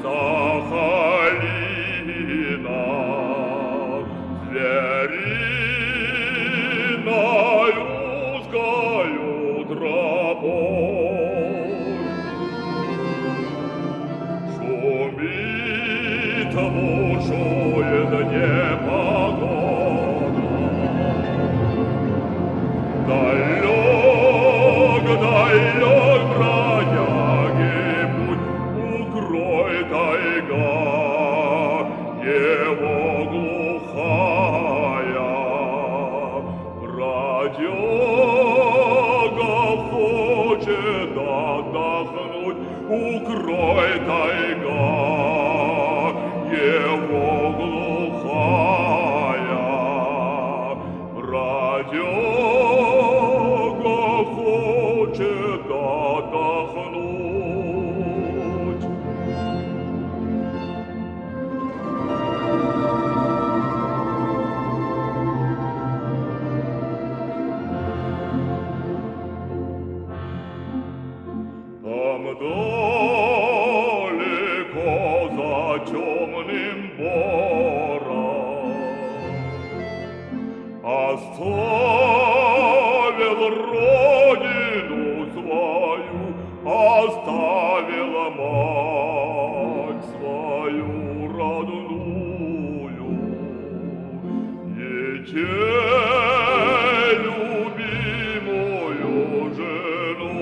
Сахалина, звериной узкою тропой. Шумит, бушует непогода, далек, далек бродяги путь, укрой тайга его глухая. Бродяга хочет отдохнуть, укрой тайга его глухая. Бродяга хочет отдохнуть. Там далеко за темным бором оставил родину свою, оставил мать свою родную, детей любимую жену.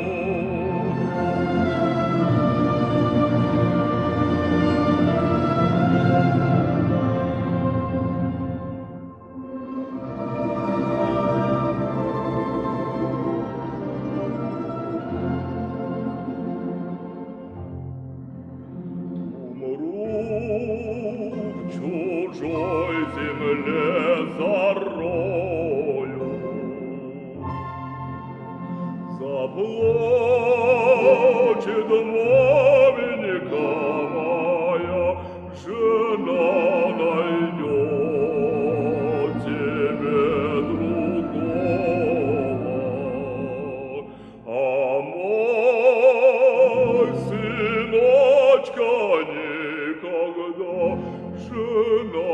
В чужой земле зарою, заплачет маменька моя, жена найдет тебе другого, а мой сыночка никогда жена